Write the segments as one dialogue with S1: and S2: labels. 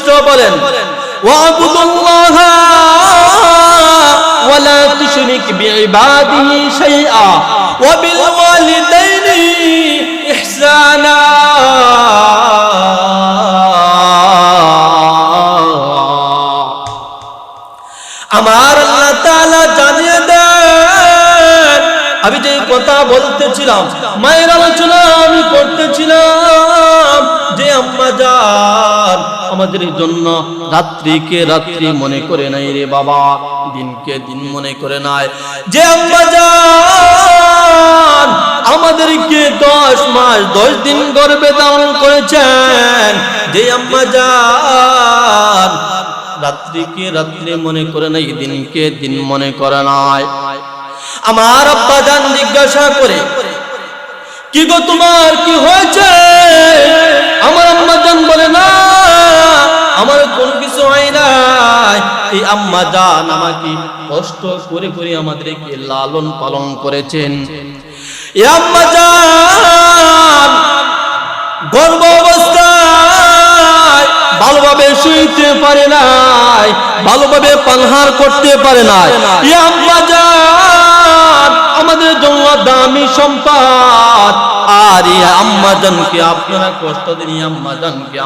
S1: স্পষ্ট বলেন ওয়াবুদুল্লাহা ওয়ালা তুশরিক বিইবাদিহি শাইআ ওয়া বিল ওয়ালিদাইনি ইহসানা। আমার আল্লাহ তাআলা জানিয়ে দেন, আমি যে কথা বলতেছিলাম, মায়ের আলোচনা আমি করতেছিলাম, যে আম্মা জান আমাদের জন্য রাত্রিকে রাত্রি মনে করে নাই রে বাবা, দিনকে দিন মনে করে নাই। যে আম্মা জান আমাদেরকে 10 মাস 10 দিন গর্ভে ধারণ করেছেন, যে আম্মা জান রাত্রিকে রাত্রি মনে করে নাই, দিনকে দিন মনে করে নাই। আমার আব্বা জান জিজ্ঞাসা করে, কি গো তোমার কি হয়েছে? আমার আম্মা জান বলে, না আমার কোনো কিছু হয় নাই। এই আম্মা জান আমাকে কষ্ট করে করে আমাদেরকে লালন পালন করেছেন। এই আম্মা জান গর্ভ অবস্থায় ভালোভাবে শুইতে পারে নাই, ভালোভাবে পানহার করতে পারে নাই। এই আম্মা জান আমাদের জন্য দামি সম্পদ। আর এই আম্মা জানকে আপনারা কষ্ট দেন, আম্মা জানকে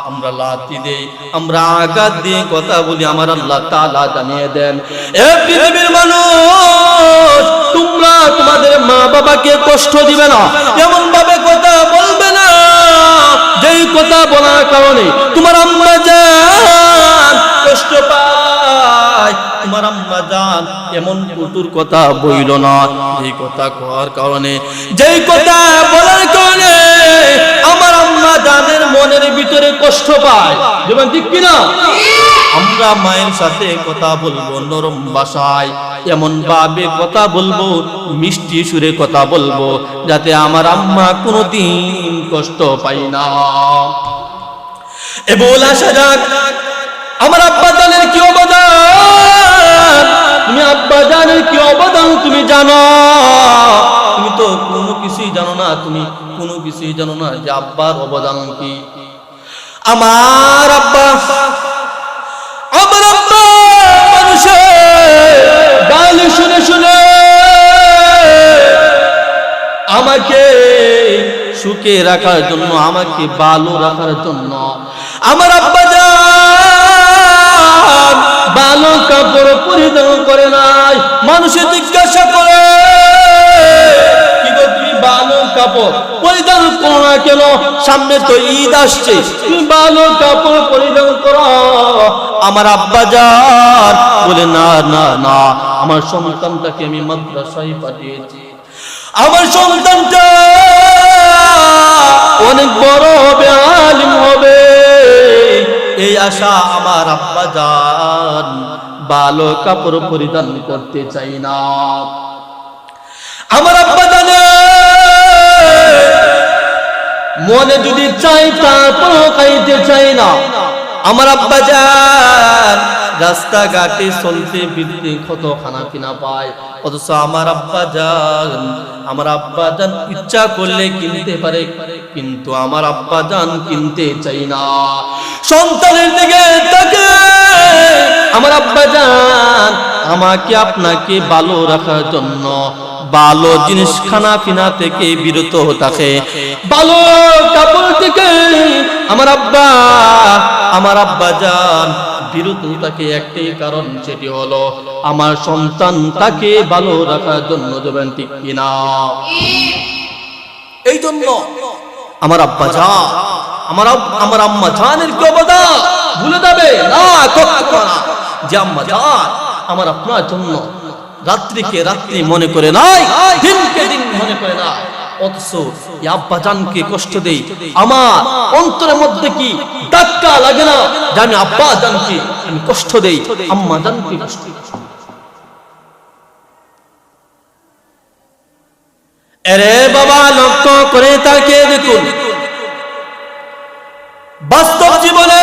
S1: আমরা লাথি দেই, আমরা আঘাত দিয়ে কথা বলি, আমার আল্লাহ তাআলা জানিয়ে দেন, এ পৃথিবীর মানুষ তোমরা তোমাদের মা বাবাকে কষ্ট দিবে না, এমন ভাবে কথা বলবে না যেই কথা বলার কারণে তোমার আম্মা জান কষ্ট পায়। তোমার আম্মা জান এমন কটুর কথা বইল না যেই কথা করার কারণে, যেই কথা বলার কারণে আমার আম্মা জানের মনের ভিতরে কষ্ট পায়। যেমন ঠিক কিনা? আমরা মায়ের সাথে কথা বলবো নরম ভাষায়, এমন ভাবে কথা বলবো, মিষ্টি সুরে কথা বলবো, যাতে আমার আম্মা কোনোদিন কষ্ট পাই না। এবার আসা যাক আমার আব্বা জানের কি অবদান। তুমি আব্বা জানের কি অবদান তুমি জানো? তুমি তো কোনো কিছুই জানো না, তুমি কোনো কিছুই জানো না যে আব্বার অবদান কি। আমার আব্বা মানুষের গালি শুনে শুনে আমাকে সুখে রাখার জন্য, আমাকে ভালো রাখার জন্য আমার আব্বা জান ভালো কাপড় পরিধান করে নাই। মানুষে জিজ্ঞাসা করে, কি গো তুমি ভালো কাপড় পরিধান করো না কেন? সামনে তো ঈদ আসছে, তুমি ভালো কাপড় পরিধান করো। আমার আব্বা জান বলে, না না না, আমার সন্তানটাকে আমি মাদ্রাসায় পাঠিয়েছি, আমার সন্তানটা অনেক বড় হবে, আলিম হবে, এই আশা আমার আব্বা জান ভালো কাপড় পরিধান করতে চাই না। আমার আব্বা জানে মনে যদি চাই তারপর খাইতে চাই না। আমার আব্বা জান রাস্তাঘাটে চলতে ফিরতে কত খানা পিনা পায়, অথচ আমার আব্বা জান ইচ্ছা করলে কিনতে পারে, কিন্তু আমার আব্বা জান কিনতে চাই না। সন্তানের দিকে তাকে আমার আব্বা জান আমাকে আপনাকে ভালো রাখার জন্য ভালো জিনিস খানা পিনা থেকে বিরত থাকে, ভালো কাপড় থেকে আমার আব্বা জান বিরত থাকে একটাই কারণ, সেটি হলো আমার সন্তান তাকে ভালো রাখার জন্য। দেবেন ঠিক কিনা? এই জন্য আমার আব্বা জান আমার আম্মা জানের কি অবদান ভুলে যাবে না কখনো না, যে আম্মা জান আমার আপনার জন্য রাত্রিকে রাত্রি মনে করে নাই, দিনকে দিন মনে করে না, অথচ এই আব্বা জানকে কষ্ট দেই। আমার অন্তরের মধ্যে কি ধাক্কা লাগে না যে আমি আব্বা জানকে আমি কষ্ট দেই, আম্মা জানকে কষ্ট দেই? আরে বাবা, লক্ষ্য করে তাকিয়ে দেখুন বাস্তব জীবনে